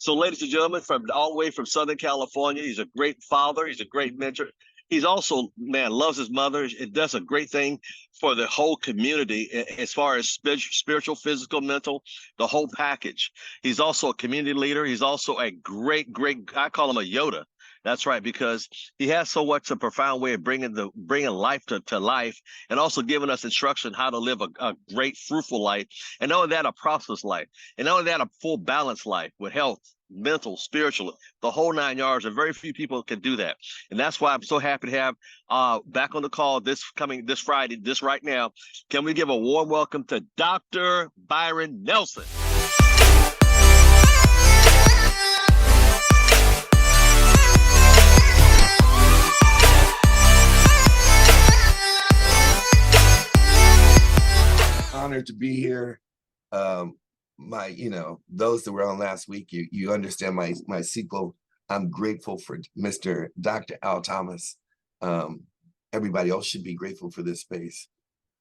So, ladies and gentlemen, from all the way from Southern California, he's a great father. He's a great mentor. He's also, man, loves his mother. It does a great thing for the whole community as far as spiritual, physical, mental, the whole package. He's also a community leader. He's also a great, I call him a Yoda. That's right, because he has so much a profound way of bringing life to life, and also giving us instruction how to live a great, fruitful life, and not only that, a prosperous life, and not only that, a full balanced life with health, mental, spiritual, the whole 9 yards. And very few people can do that, and that's why I'm so happy to have back on the call this Friday, this right now. Can we give a warm welcome to Dr. Byron Nelson? Honored to be here. Those that were on last week, you understand my sequel. I'm grateful for Mr. Dr. Al Thomas. Everybody else should be grateful for this space.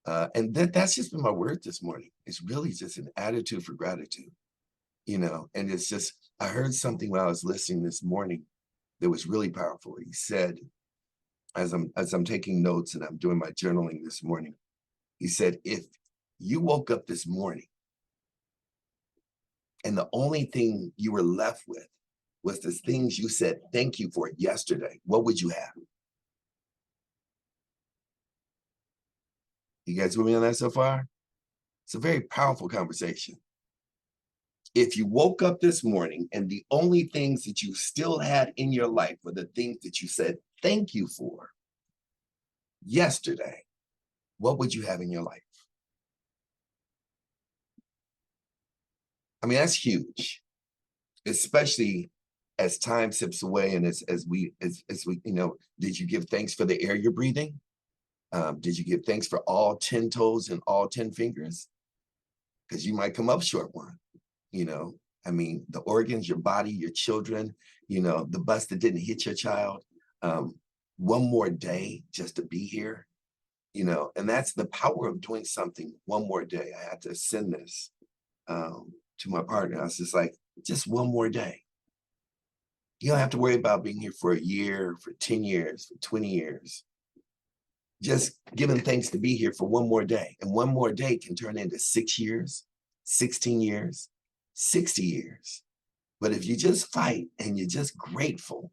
And that's just been my word this morning. It's really just an attitude for gratitude, and it's just, I heard something while I was listening this morning that was really powerful. He said, as I'm taking notes and I'm doing my journaling this morning, he said, if you woke up this morning and the only thing you were left with was the things you said thank you for yesterday, what would you have? You guys with me on that so far? It's a very powerful conversation. If you woke up this morning and the only things that you still had in your life were the things that you said thank you for yesterday, what would you have in your life? I mean, that's huge, especially as time sips away and as we, did you give thanks for the air you're breathing? Did you give thanks for all 10 toes and all 10 fingers? Because you might come up short one, I mean, the organs, your body, your children, the bus that didn't hit your child. One more day just to be here, and that's the power of doing something one more day. I had to send this to my partner. I was just like, just one more day. You don't have to worry about being here for a year, for 10 years, for 20 years. Just giving thanks to be here for one more day. And one more day can turn into 6 years, 16 years, 60 years. But if you just fight and you're just grateful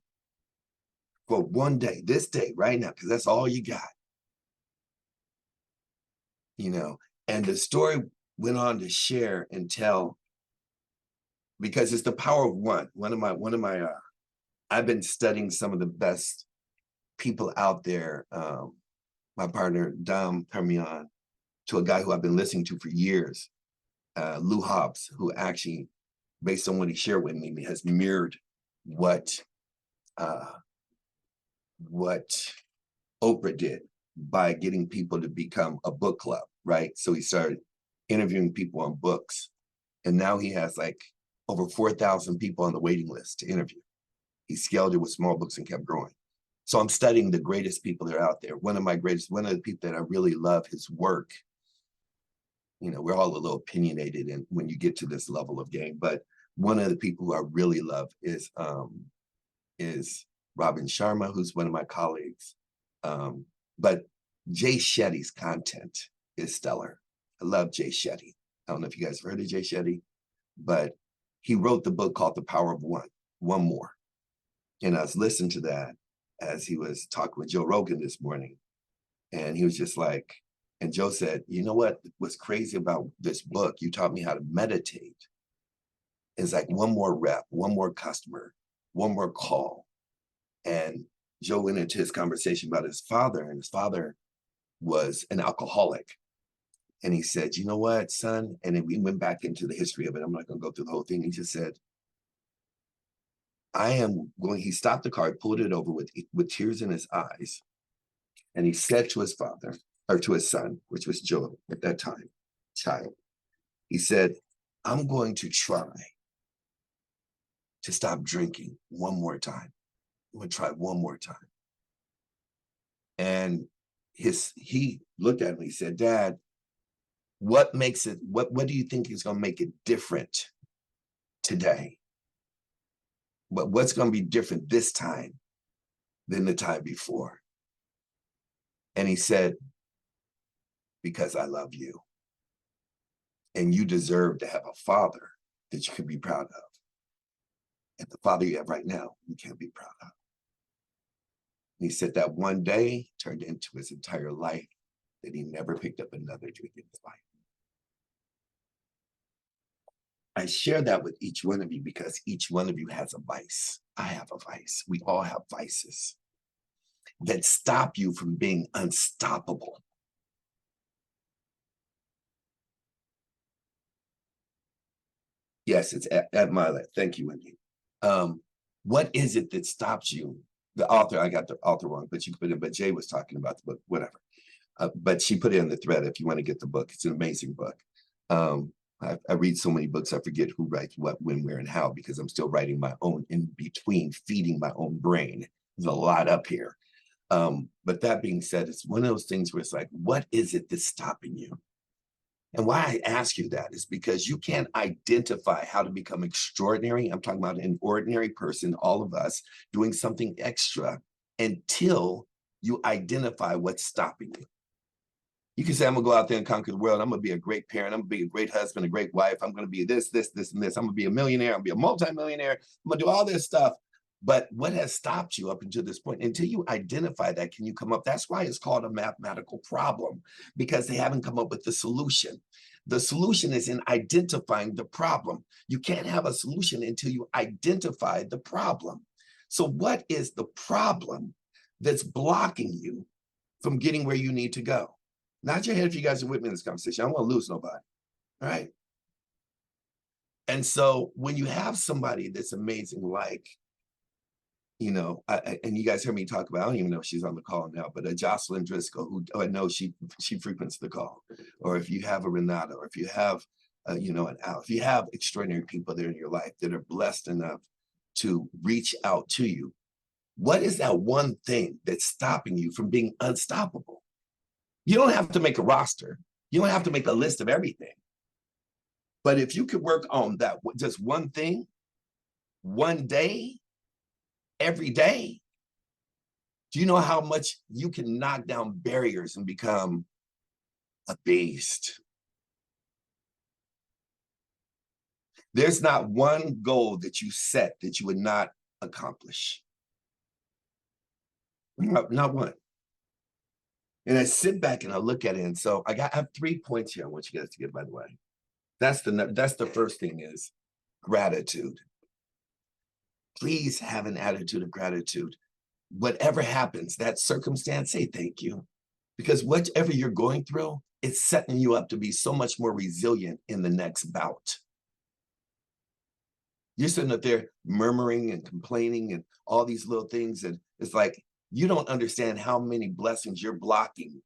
for one day, this day, right now, because that's all you got, and the story went on to share and tell, because it's the power of one. One of my I've been studying some of the best people out there. My partner, Dom Permian, to a guy who I've been listening to for years, Lou Hobbs, who actually, based on what he shared with me, has mirrored what Oprah did by getting people to become a book club, right? So he started interviewing people on books, and now he has like over 4,000 people on the waiting list to interview. He scaled it with small books and kept growing. So I'm studying the greatest people that are out there. One of the people that I really love his work, we're all a little opinionated when you get to this level of game, but one of the people who I really love is Robin Sharma, who's one of my colleagues. But Jay Shetty's content is stellar. I love Jay Shetty. I don't know if you guys have heard of Jay Shetty, but he wrote the book called The Power of One More. And I was listening to that as he was talking with Joe Rogan this morning. And he was just like, and Joe said, you know what was crazy about this book? You taught me how to meditate. It's like one more rep, one more customer, one more call. And Joe went into his conversation about his father, and his father was an alcoholic. And he said, you know what, son? And then we went back into the history of it. I'm not going to go through the whole thing. He just said, he stopped the car, he pulled it over with tears in his eyes. And he said to his father, or to his son, which was Joe at that time, child, he said, I'm going to try to stop drinking one more time. I'm going to try one more time. And he looked at me, he said, Dad, what do you think is going to make it different today? But what's going to be different this time than the time before? And he said, because I love you. And you deserve to have a father that you can be proud of. And the father you have right now, you can't be proud of. And he said that one day turned into his entire life, that he never picked up another drink in his life. I share that with each one of you because each one of you has a vice. I have a vice. We all have vices that stop you from being unstoppable. Yes, it's at Milet. Thank you, Wendy. What is it that stops you? The author, I got the author wrong, but you put it, but Jay was talking about the book, whatever. But she put it in the thread if you want to get the book. It's an amazing book. I read so many books, I forget who writes what, when, where, and how, because I'm still writing my own in between, feeding my own brain. There's a lot up here. But that being said, it's one of those things where it's like, what is it that's stopping you? And why I ask you that is because you can't identify how to become extraordinary. I'm talking about an ordinary person, all of us, doing something extra until you identify what's stopping you. You can say, I'm gonna go out there and conquer the world. I'm gonna be a great parent. I'm gonna be a great husband, a great wife. I'm gonna be this, this, this, and this. I'm gonna be a millionaire. I'm gonna be a multimillionaire. I'm gonna do all this stuff. But what has stopped you up until this point? Until you identify that, can you come up? That's why it's called a mathematical problem, because they haven't come up with the solution. The solution is in identifying the problem. You can't have a solution until you identify the problem. So what is the problem that's blocking you from getting where you need to go? Nod your head if you guys are with me in this conversation. I don't want to lose nobody, all right? And so when you have somebody that's amazing, like, you know, and you guys hear me talk about, I don't even know if she's on the call now, but a Jocelyn Driscoll, who I know she frequents the call, or if you have a Renata, or if you have, you know, an Al, if you have extraordinary people there in your life that are blessed enough to reach out to you, what is that one thing that's stopping you from being unstoppable? You don't have to make a roster. You don't have to make a list of everything. But if you could work on that, just one thing, one day, every day, do you know how much you can knock down barriers and become a beast? There's not one goal that you set that you would not accomplish. Not one. And I sit back and I look at it, and so I have 3 points here I want you guys to get, by the way. That's the first thing is gratitude. Please have an attitude of gratitude. Whatever happens, that circumstance, say thank you. Because whatever you're going through, it's setting you up to be so much more resilient in the next bout. You're sitting up there murmuring and complaining and all these little things, and it's like, you don't understand how many blessings you're blocking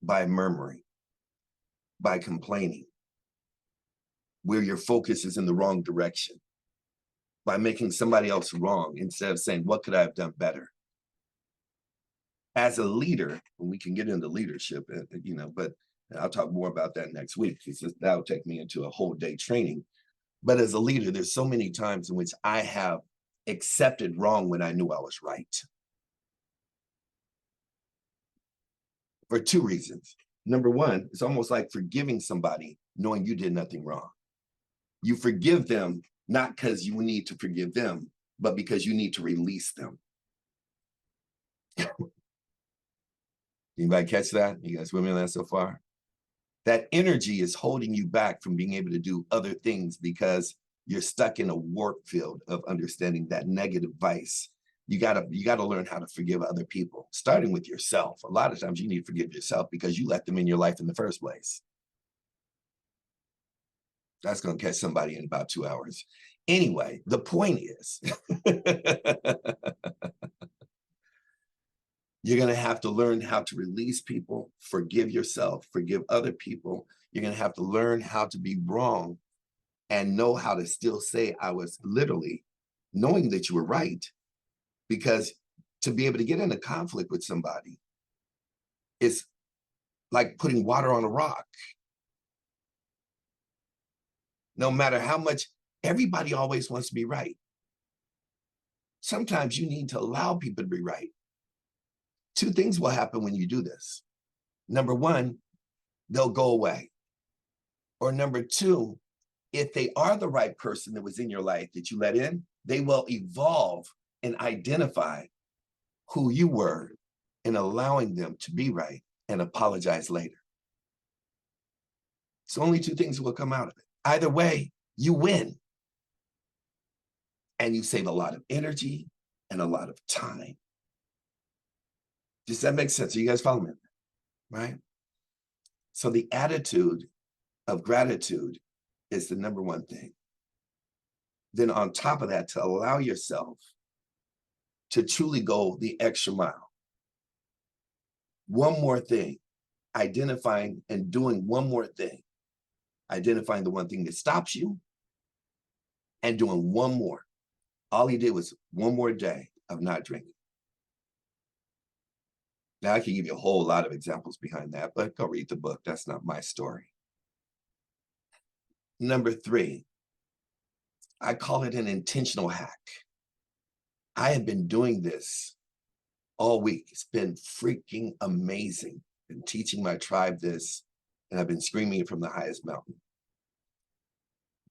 by murmuring, by complaining, where your focus is in the wrong direction, by making somebody else wrong instead of saying, what could I have done better? As a leader, and we can get into leadership, you know, but I'll talk more about that next week, because that'll take me into a whole day training. But as a leader, there's so many times in which I have accepted wrong when I knew I was right. For 2 reasons. Number one, it's almost like forgiving somebody knowing you did nothing wrong. You forgive them not because you need to forgive them, but because you need to release them. Anybody catch that? You guys with me on that so far? That energy is holding you back from being able to do other things because you're stuck in a warp field of understanding that negative vice. You gotta learn how to forgive other people, starting with yourself. A lot of times you need to forgive yourself because you let them in your life in the first place. That's gonna catch somebody in about 2 hours. Anyway, the point is, you're gonna have to learn how to release people, forgive yourself, forgive other people. You're gonna have to learn how to be wrong and know how to still say I was, literally knowing that you were right. Because to be able to get in a conflict with somebody is like putting water on a rock. No matter how much, everybody always wants to be right. Sometimes you need to allow people to be right. Two things will happen when you do this. Number one, they'll go away. Or number two, if they are the right person that was in your life that you let in, they will evolve and identify who you were and allowing them to be right and apologize later. So only two things will come out of it. Either way, you win. And you save a lot of energy and a lot of time. Does that make sense? Are you guys following me? Right? So the attitude of gratitude is the number one thing. Then on top of that, to allow yourself to truly go the extra mile. One more thing, identifying and doing one more thing. Identifying the one thing that stops you and doing one more. All he did was one more day of not drinking. Now I can give you a whole lot of examples behind that, but go read the book. That's not my story. Number three, I call it an intentional hack. I have been doing this all week. It's been freaking amazing. Been teaching my tribe this, and I've been screaming it from the highest mountain.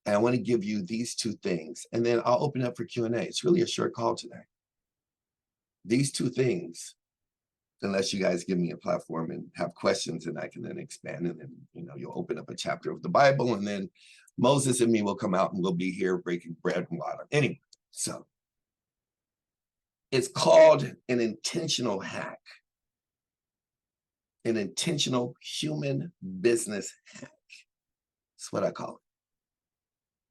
And I want to give you these two things, and then I'll open up for Q&A. It's really a short call today. These two things, unless you guys give me a platform and have questions, and I can then expand, and then you'll open up a chapter of the Bible, and then Moses and me will come out and we'll be here breaking bread and water. Anyway, so it's called an intentional hack, an intentional human business hack. That's what I call it.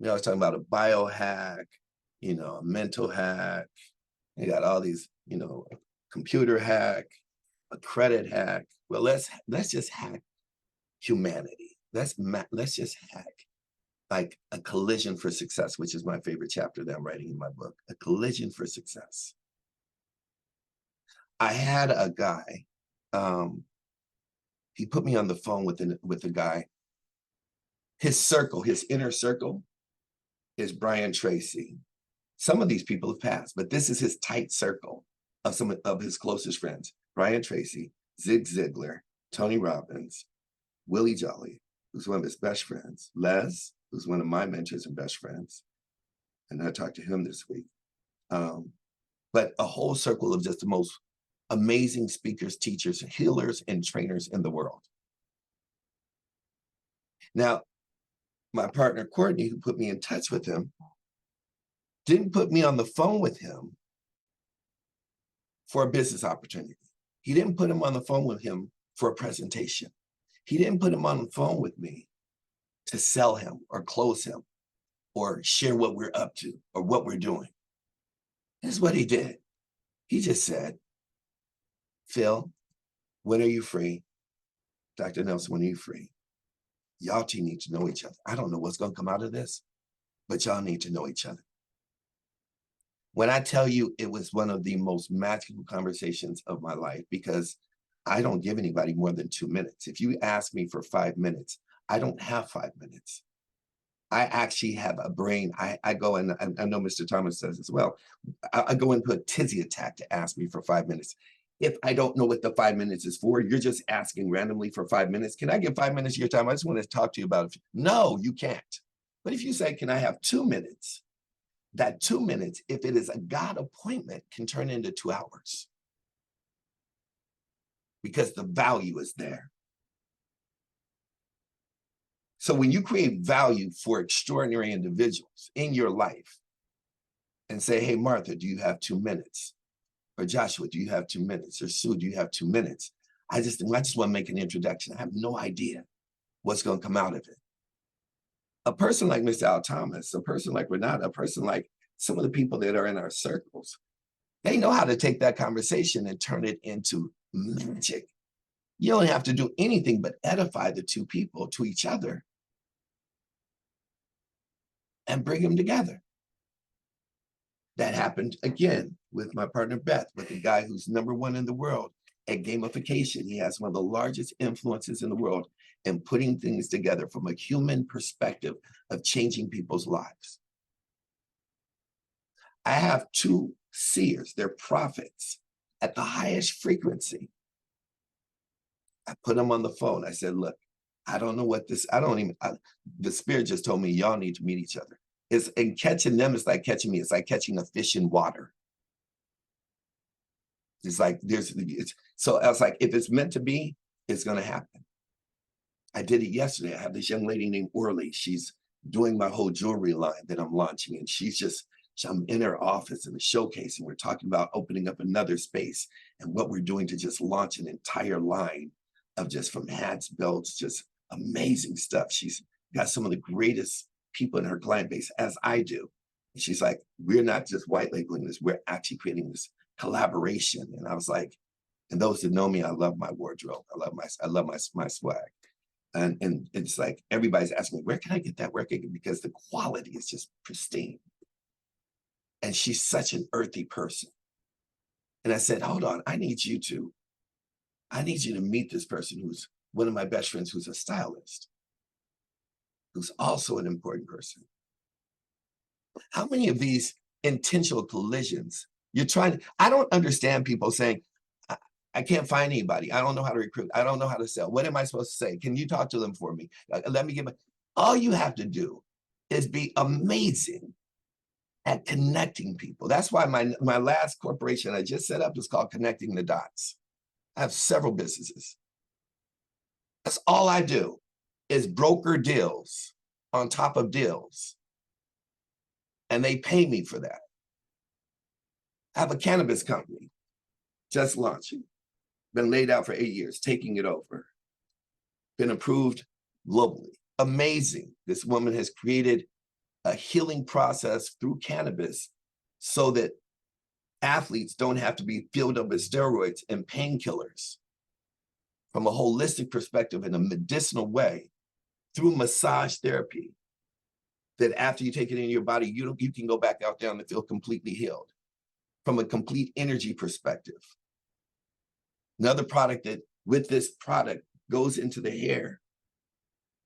I was talking about a biohack, a mental hack. You got all these, a computer hack, a credit hack. Well, let's just hack humanity. Let's just hack like a collision for success, which is my favorite chapter that I'm writing in my book, a collision for success. I had a guy, he put me on the phone with a guy. His circle, his inner circle is Brian Tracy. Some of these people have passed, but this is his tight circle of some of his closest friends. Brian Tracy, Zig Ziglar, Tony Robbins, Willie Jolly, who's one of his best friends, Les, who's one of my mentors and best friends. And I talked to him this week. But a whole circle of just the most amazing speakers, teachers, healers, and trainers in the world. Now, my partner, Courtney, who put me in touch with him, didn't put me on the phone with him for a business opportunity. He didn't put him on the phone with him for a presentation. He didn't put him on the phone with me to sell him or close him or share what we're up to or what we're doing. This is what he did. He just said, Phil, when are you free? Dr. Nelson, when are you free? Y'all two need to know each other. I don't know what's going to come out of this, but y'all need to know each other. When I tell you it was one of the most magical conversations of my life, because I don't give anybody more than 2 minutes. If you ask me for 5 minutes, I don't have 5 minutes. I actually have a brain. I go and I know Mr. Thomas says as well. I go into a tizzy attack to ask me for 5 minutes. If I don't know what the 5 minutes is for, you're just asking randomly for 5 minutes. Can I get 5 minutes of your time? I just want to talk to you about it. No, you can't. But if you say, can I have 2 minutes? That 2 minutes, if it is a God appointment, can turn into 2 hours. Because the value is there. So when you create value for extraordinary individuals in your life and say, hey, Martha, do you have 2 minutes? Or Joshua, do you have 2 minutes? Or Sue, do you have 2 minutes? I just want to make an introduction. I have no idea what's going to come out of it. A person like Mr. Al Thomas, a person like Renata, a person like some of the people that are in our circles, they know how to take that conversation and turn it into magic. You don't have to do anything but edify the two people to each other and bring them together. That happened again with my partner Beth, with a guy who's #1 in the world at gamification. He has one of the largest influences in the world in putting things together from a human perspective of changing people's lives. I have 2 seers, they're prophets at the highest frequency. I put them on the phone. I said, look, I don't know what this, the spirit just told me y'all need to meet each other. And catching them is like catching me. It's like catching a fish in water. It's like, so I was like, if it's meant to be, it's going to happen. I did it yesterday. I have this young lady named Orly. She's doing my whole jewelry line that I'm launching. And I'm in her office in the showcase, and we're talking about opening up another space and what we're doing to just launch an entire line of just from hats, belts, just amazing stuff. She's got some of the greatest people in her client base, as I do. And she's like, we're not just white labeling this, we're actually creating this collaboration. And I was like, and those that know me, I love my wardrobe. I love my swag. And it's like, everybody's asking me, where can I get that? Where can I get it? Because the quality is just pristine. And she's such an earthy person. And I said, hold on, I need you to meet this person who's one of my best friends, who's a stylist, who's also an important person. How many of these intentional collisions you're trying to, I don't understand people saying, I can't find anybody. I don't know how to recruit. I don't know how to sell. What am I supposed to say? Can you talk to them for me? Let me give it. All you have to do is be amazing at connecting people. That's why my last corporation I just set up is called Connecting the Dots. I have several businesses. That's all I do is broker deals on top of deals. And they pay me for that. I have a cannabis company just launching, been laid out for 8 years, taking it over, been approved globally. Amazing. This woman has created a healing process through cannabis so that athletes don't have to be filled up with steroids and painkillers from a holistic perspective in a medicinal way through massage therapy, that after you take it in your body, you can go back out there and feel completely healed from a complete energy perspective. Another product that with this product goes into the hair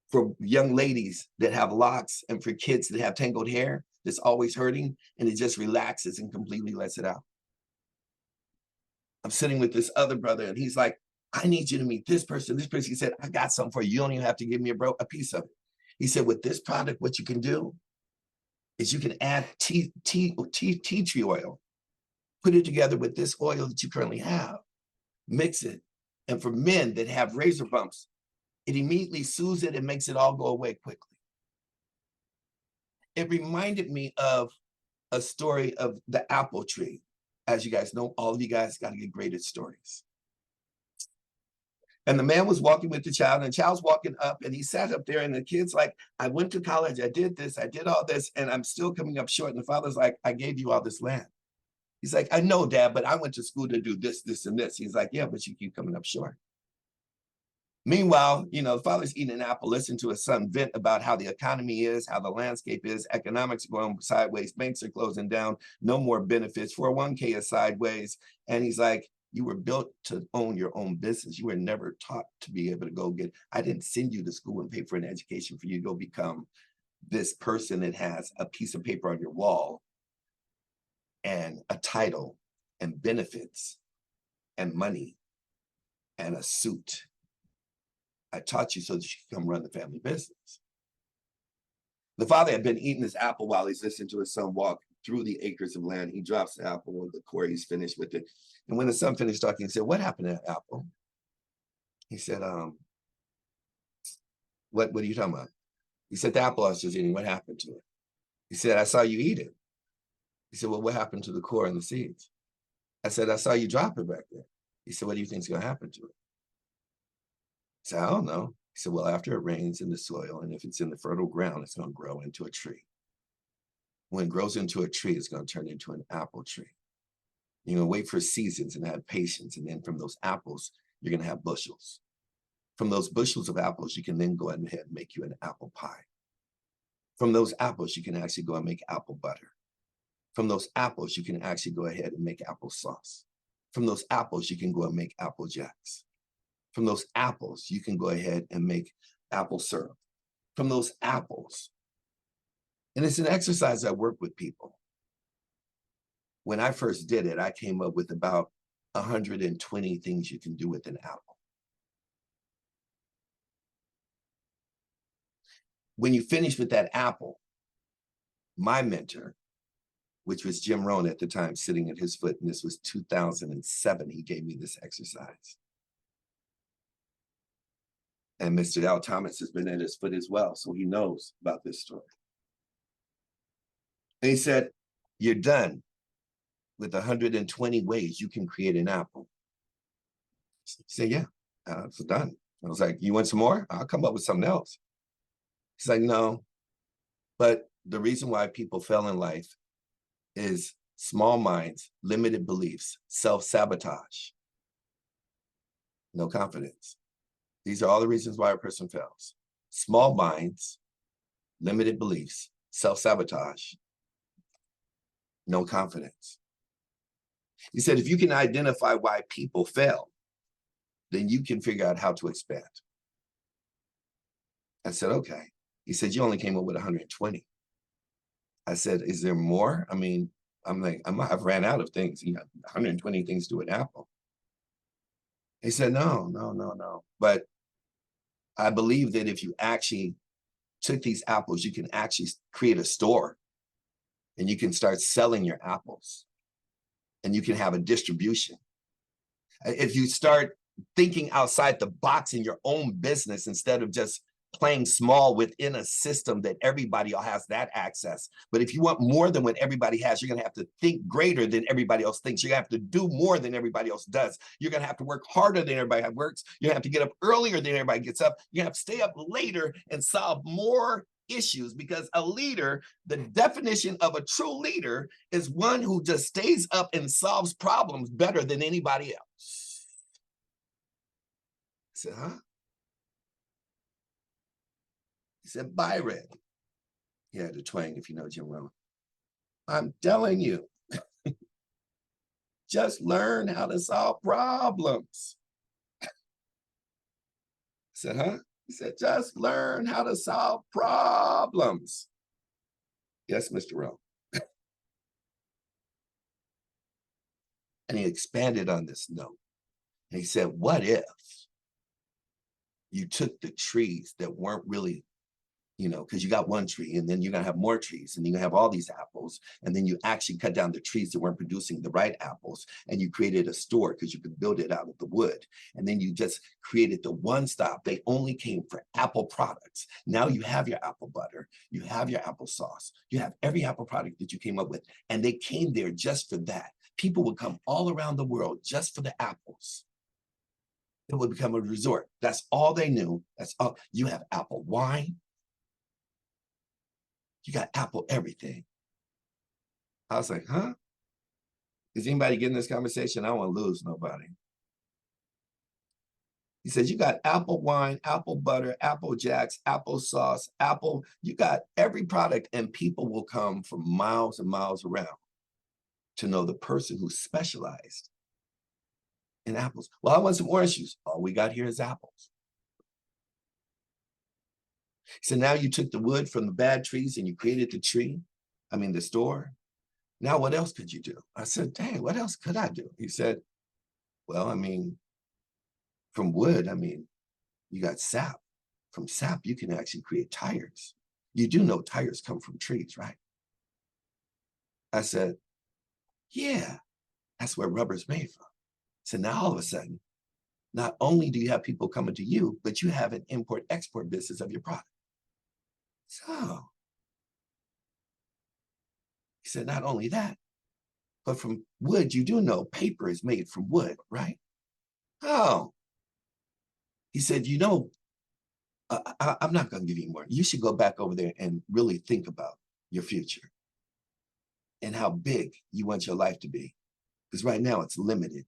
for young ladies that have locks and for kids that have tangled hair that's always hurting, and it just relaxes and completely lets it out. I'm sitting with this other brother and he's like, I need you to meet this person. This person, he said, I got something for you. You don't even have to give me a piece of it. He said, with this product, what you can do is you can add tea tree oil, put it together with this oil that you currently have, mix it. And for men that have razor bumps, it immediately soothes it and makes it all go away quickly. It reminded me of a story of the apple tree. As you guys know, all of you guys got to get great at stories. And the man was walking with the child, and the child's walking up, and he sat up there, and the kid's like, I went to college, I did this, I did all this, and I'm still coming up short. And the father's like, I gave you all this land. He's like, I know, Dad, but I went to school to do this, this, and this. He's like, yeah, but you keep coming up short. Meanwhile, the father's eating an apple, listening to his son vent about how the economy is, how the landscape is, economics are going sideways, banks are closing down, no more benefits, 401k is sideways. And he's like, you were built to own your own business. You were never taught to be able to go I didn't send you to school and pay for an education for you to go become this person that has a piece of paper on your wall and a title and benefits and money and a suit. I taught you so that you could come run the family business. The father had been eating this apple while he's listening to his son walk through the acres of land. He drops the apple when the core, he's finished with it. And when the son finished talking, he said, what happened to that apple? He said, what are you talking about? He said, the apple I was just eating, what happened to it? He said, I saw you eat it. He said, well, what happened to the core and the seeds? I said, I saw you drop it back there. He said, what do you think is going to happen to it? I said, I don't know. He said, well, after it rains in the soil, and if it's in the fertile ground, it's going to grow into a tree. When it grows into a tree, it's going to turn into an apple tree. You're going to wait for seasons and have patience. And then from those apples, you're going to have bushels. From those bushels of apples, you can then go ahead and make you an apple pie. From those apples, you can actually go and make apple butter. From those apples, you can actually go ahead and make applesauce. From those apples, you can go and make Apple Jacks. From those apples, you can go ahead and make apple syrup. From those apples. And it's an exercise I work with people. when I first did it, I came up with about 120 things you can do with an apple. When you finish with that apple, my mentor, which was Jim Rohn at the time, sitting at his foot, and this was 2007, he gave me this exercise. And Mr. Al Thomas has been at his foot as well, so he knows about this story. And he said, you're done with 120 ways you can create an apple. He said, yeah, it's done. I was like, you want some more? I'll come up with something else. He's like, no. But the reason why people fail in life is small minds, limited beliefs, self-sabotage, no confidence. These are all the reasons why a person fails. Small minds, limited beliefs, self-sabotage, no confidence. He said, if you can identify why people fail, then you can figure out how to expand. I said, okay. He said, you only came up with 120. I said, is there more? I mean, I'm like, I've ran out of things. You got 120 things to an apple. He said, no. But I believe that if you actually took these apples, you can actually create a store and you can start selling your apples and you can have a distribution. If you start thinking outside the box in your own business instead of just playing small within a system that everybody has that access. But if you want more than what everybody has, you're going to have to think greater than everybody else thinks. You're going to have to do more than everybody else does. You're going to have to work harder than everybody works. You're going to have to get up earlier than everybody gets up. You're going to have to stay up later and solve more issues, because a leader, the definition of a true leader is one who just stays up and solves problems better than anybody else. I said, huh? He said, Byron. He had a twang, if you know Jim Rohn. I'm telling you, just learn how to solve problems. I said, huh? He said, just learn how to solve problems. Yes, Mr. Rohn. And he expanded on this note. And he said, what if you took the trees that weren't really, because you got one tree and then you're going to have more trees and you're going to have all these apples. And then you actually cut down the trees that weren't producing the right apples. And you created a store because you could build it out of the wood. And then you just created the one stop. They only came for apple products. Now you have your apple butter. You have your applesauce. You have every apple product that you came up with. And they came there just for that. People would come all around the world just for the apples. It would become a resort. That's all they knew. That's all. You have apple wine. You got apple everything. I was like, huh? Is anybody getting this conversation? I don't want to lose nobody. He says, you got apple wine, apple butter, apple jacks, apple sauce, apple. You got every product, and people will come from miles and miles around to know the person who specialized in apples. Well, I want some orange juice. All we got here is apples. So now you took the wood from the bad trees and you created the store. Now what else could you do? I said, dang, what else could I do? He said, well, from wood, you got sap. From sap, you can actually create tires. You do know tires come from trees, right? I said, yeah, that's where rubber's made from. So now all of a sudden, not only do you have people coming to you, but you have an import-export business of your product. So he said, not only that, but from wood, you do know paper is made from wood, right? Oh, he said, I'm not going to give you more. You should go back over there and really think about your future and how big you want your life to be. Because right now it's limited.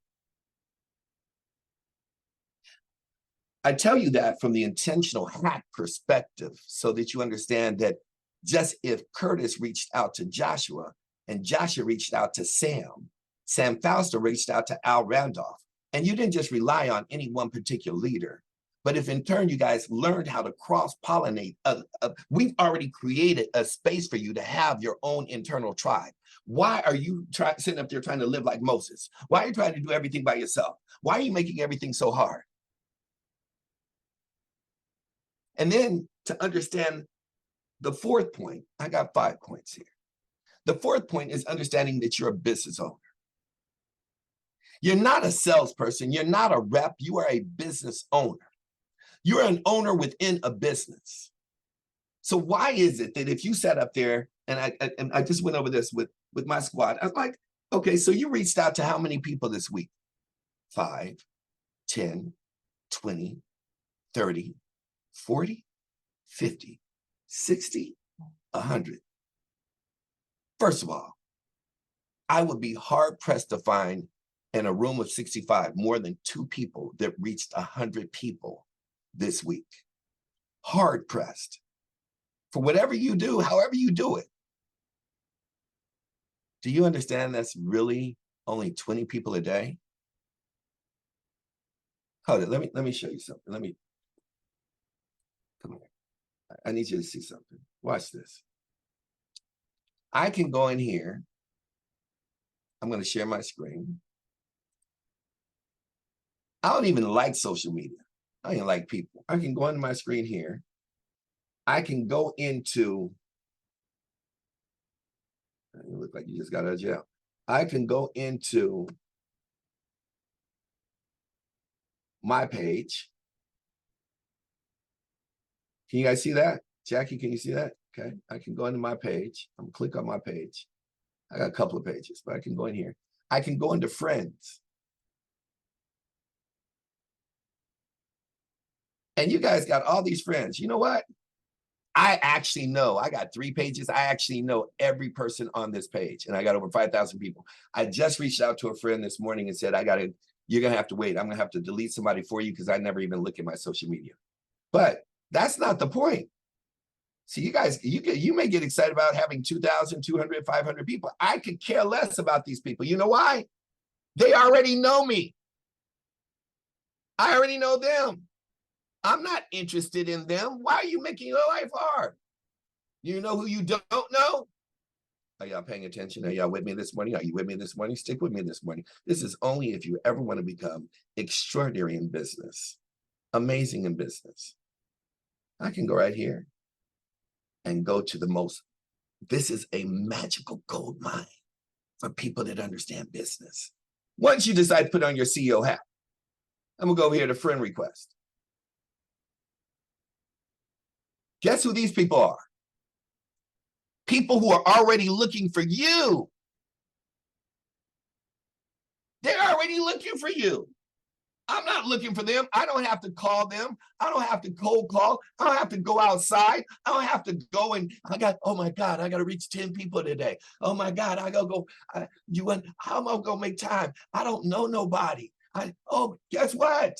I tell you that from the intentional hack perspective so that you understand that just if Curtis reached out to Joshua and Joshua reached out to Sam Fausto reached out to Al Randolph, and you didn't just rely on any one particular leader, but if in turn you guys learned how to cross-pollinate, we've already created a space for you to have your own internal tribe. Why are you sitting up there trying to live like Moses? Why are you trying to do everything by yourself? Why are you making everything so hard? And then to understand the fourth point, I got 5 points here. The fourth point is understanding that you're a business owner. You're not a salesperson. You're not a rep. You are a business owner. You're an owner within a business. So why is it that if you sat up there, and I just went over this with my squad, I was like, okay, so you reached out to how many people this week? 5, 10, 20, 30, 40, 50, 60, 100. First of all, I would be hard pressed to find in a room of 65 more than 2 people that reached 100 people this week. Hard pressed. For whatever you do, however you do it. Do you understand that's really only 20 people a day? Hold it. Let me show you something. Come here. I need you to see something. Watch this. I can go in here. I'm going to share my screen. I don't even like social media. I don't even like people. I can go into my screen here. I can go into, you look like you just got out of jail. I can go into my page. Can you guys see that? Jackie, can you see that? Okay, I can go into my page. I'm gonna click on my page. I got a couple of pages, but I can go in here. I can go into friends. And you guys got all these friends. You know what? I actually know, I got 3 pages. I actually know every person on this page, and I got over 5,000 people. I just reached out to a friend this morning and said, you're gonna have to wait. I'm gonna have to delete somebody for you because I never even look at my social media. But that's not the point. See, you guys, you may get excited about having 2,000, 200, 500 people. I could care less about these people. You know why? They already know me. I already know them. I'm not interested in them. Why are you making your life hard? You know who you don't know? Are y'all paying attention? Are y'all with me this morning? Are you with me this morning? Stick with me this morning. This is only if you ever want to become extraordinary in business, amazing in business. I can go right here and go to the most. This is a magical gold mine for people that understand business. Once you decide to put on your CEO hat, I'm gonna go over here to friend request. Guess who these people are? People who are already looking for you. They're already looking for you. I'm not looking for them. I don't have to call them. I don't have to cold call. I don't have to go outside. I don't have to go and oh my God, I got to reach 10 people today. Oh my God, I got to go. How am I going to make time? I don't know nobody. Guess what?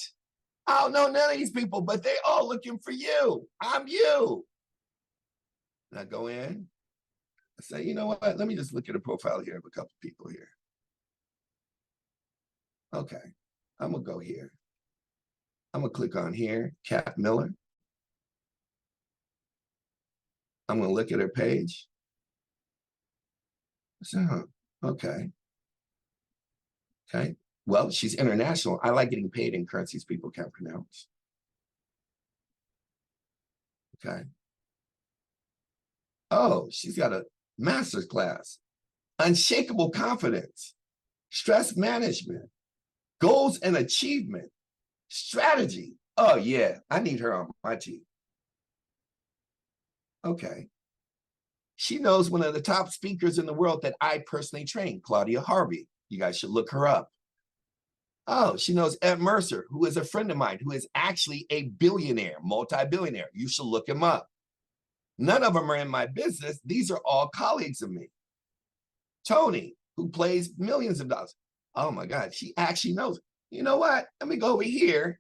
I don't know none of these people, but they all looking for you. I'm you. And I go in. I say, you know what? Let me just look at a profile here of a couple people here. Okay, I'm gonna go here. I'm gonna click on here, Kat Miller. I'm gonna look at her page. So, okay. Okay, well, she's international. I like getting paid in currencies people can't pronounce. Okay. Oh, she's got a master's class. Unshakable confidence, stress management, goals and achievement, strategy. Oh yeah, I need her on my team. Okay. She knows one of the top speakers in the world that I personally train, Claudia Harvey. You guys should look her up. Oh, she knows Ed Mercer, who is a friend of mine, who is actually a billionaire, multi-billionaire. You should look him up. None of them are in my business. These are all colleagues of me. Tony, who plays millions of dollars. Oh my God, she actually knows. You know what? Let me go over here.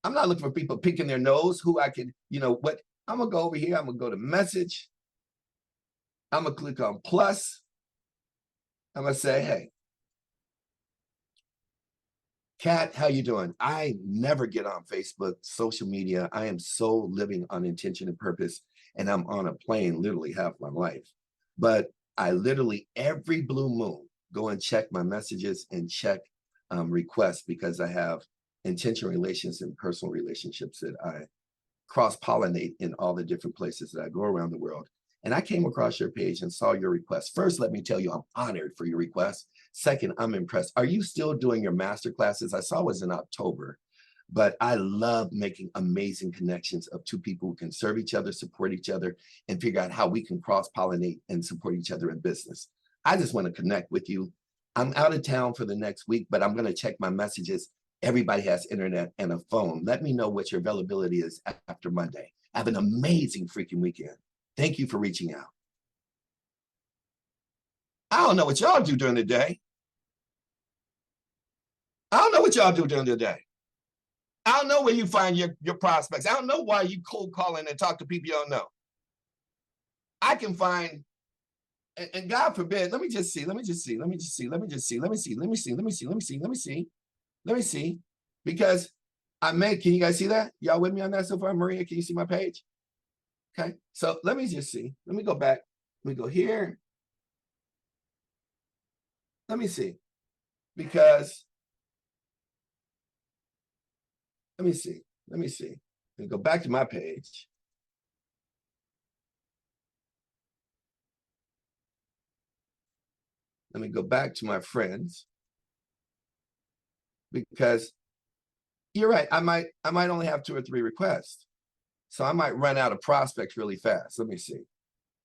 I'm not looking for people picking their nose, who I can, what? I'm gonna go over here. I'm gonna go to message. I'm gonna click on plus. I'm gonna say, hey, Kat, how you doing? I never get on Facebook, social media. I am so living on intention and purpose, and I'm on a plane literally half my life. But I literally every blue moon go and check my messages and check requests because I have intentional relations and personal relationships that I cross-pollinate in all the different places that I go around the world. And I came across your page and saw your request. First, let me tell you, I'm honored for your request. Second, I'm impressed. Are you still doing your master classes? I saw it was in October, but I love making amazing connections of two people who can serve each other, support each other, and figure out how we can cross-pollinate and support each other in business. I just want to connect with you. I'm out of town for the next week, but I'm going to check my messages. Everybody has internet and a phone. Let me know what your availability is after Monday. Have an amazing freaking weekend. Thank you for reaching out. I don't know what y'all do during the day. I don't know what y'all do during the day. I don't know where you find your prospects. I don't know why you cold calling and talk to people you don't know. I can find, and God forbid, let me see, because can you guys see that? Y'all with me on that so far? Maria, can you see my page? Okay, so let me just see. Let me go back. Let me go here. Let me see, because let me see. Let me go back to my page. Let me go back to my friends, because you're right. I might only have 2 or 3 requests, so I might run out of prospects really fast. Let me see.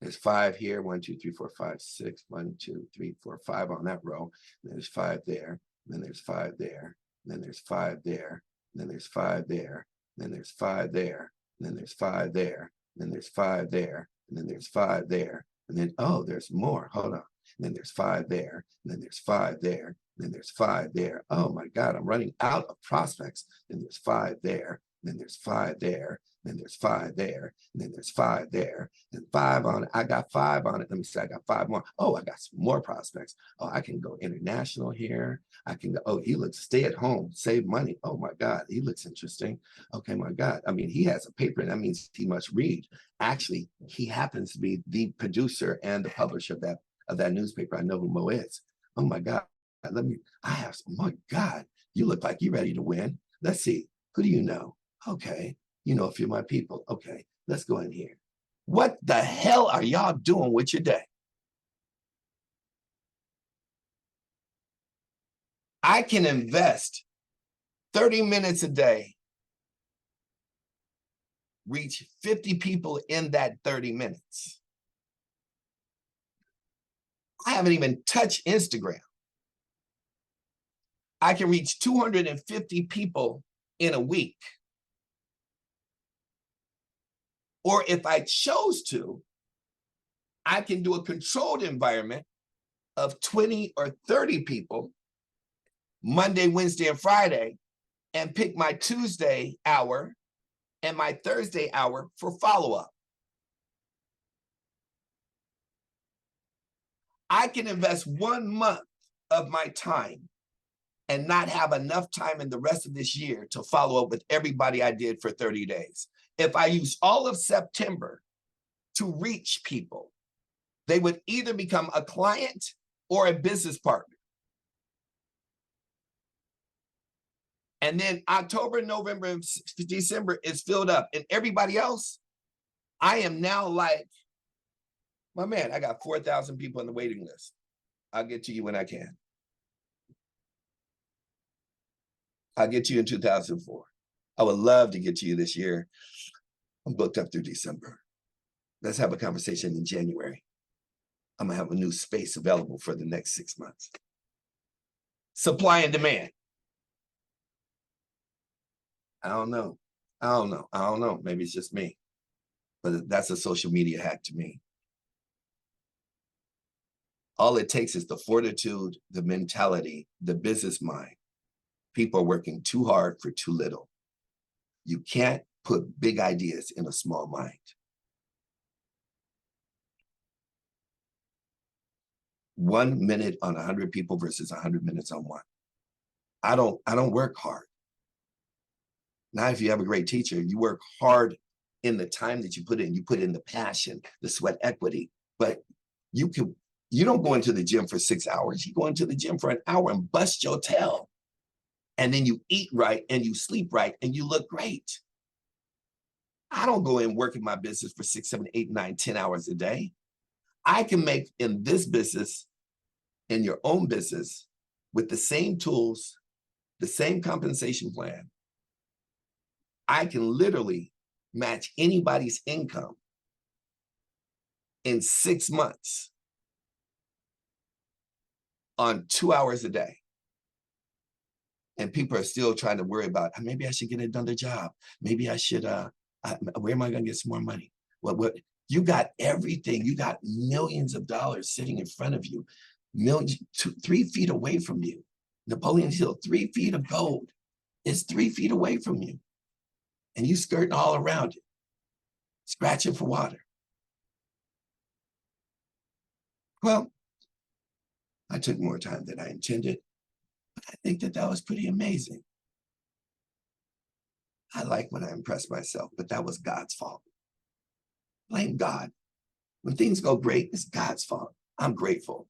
There's 5 here. 1, 2, 3, 4, 5, 6. 1, 2, 3, 4, 5 on that row. And there's 5 there. And then there's 5 there. And then there's 5 there. And then there's 5 there. And then there's 5 there. And then there's 5 there. And then there's 5 there. And then there's 5 there. And then, oh, there's more. Hold on. And then there's 5 there. And then there's 5 there. And then there's 5 there. Oh my God, I'm running out of prospects. And there's 5 there. And then there's 5 there. And then there's 5 there. And then there's 5 there. And 5 on it. I got 5 on it. Let me see. I got 5 more. Oh, I got some more prospects. Oh, I can go international here. I can go. Oh, he looks stay at home, save money. Oh my God, he looks interesting. Okay, my God. I mean, he has a paper, and that means he must read. Actually, he happens to be the producer and the publisher of that newspaper. I know who Mo is. Oh my God. My God, you look like you're ready to win. Let's see. Who do you know? Okay. You know a few of my people. Okay, let's go in here. What the hell are y'all doing with your day? I can invest 30 minutes a day, reach 50 people in that 30 minutes. I haven't even touched Instagram. I can reach 250 people in a week. Or if I chose to, I can do a controlled environment of 20 or 30 people Monday, Wednesday, and Friday, and pick my Tuesday hour and my Thursday hour for follow-up. I can invest 1 month of my time and not have enough time in the rest of this year to follow up with everybody I did for 30 days. If I use all of September to reach people, they would either become a client or a business partner. And then October, November, and December is filled up. And everybody else, I am now like, my man, I got 4,000 people on the waiting list. I'll get to you when I can. I'll get to you in 2004. I would love to get to you this year. I'm booked up through December. Let's have a conversation in January. I'm gonna have a new space available for the next 6 months. Supply and demand. I don't know. Maybe it's just me, but that's a social media hack to me. All it takes is the fortitude, the mentality, the business mind. People are working too hard for too little. You can't put big ideas in a small mind. 1 minute on 100 people versus 100 minutes on one. I don't work hard. Now, if you have a great teacher, you work hard in the time that you put in the passion, the sweat equity, but You don't go into the gym for 6 hours. You go into the gym for an hour and bust your tail. And then you eat right and you sleep right and you look great. I don't go in work in my business for 6, 7, 8, 9, 10 hours a day. I can make in this business, in your own business, with the same tools, the same compensation plan. I can literally match anybody's income in 6 months on 2 hours a day. And people are still trying to worry about, maybe I should get another job. Maybe I should, where am I going to get some more money? What you got everything. You got millions of dollars sitting in front of you, 3 feet away from you. Napoleon Hill, 3 feet of gold is 3 feet away from you. And you skirting all around it, scratching for water. Well, I took more time than I intended, but I think that was pretty amazing. I like when I impress myself, but that was God's fault. Blame God. When things go great, it's God's fault. I'm grateful.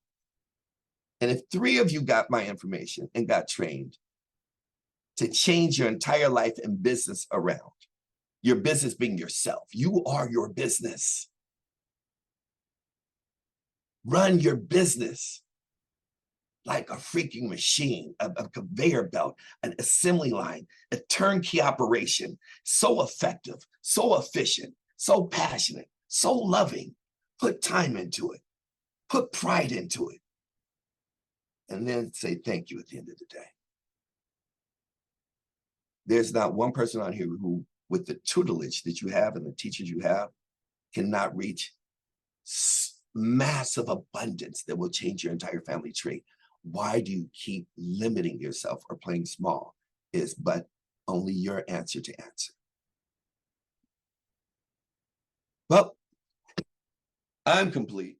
And if 3 of you got my information and got trained to change your entire life and business around, your business being yourself, you are your business. Run your business like a freaking machine, a conveyor belt, an assembly line, a turnkey operation, so effective, so efficient, so passionate, so loving. Put time into it, put pride into it, and then say thank you at the end of the day. There's not one person on here who, with the tutelage that you have and the teachers you have, cannot reach massive abundance that will change your entire family tree. Why do you keep limiting yourself or playing small? Is but only your answer to answer. Well, I'm complete.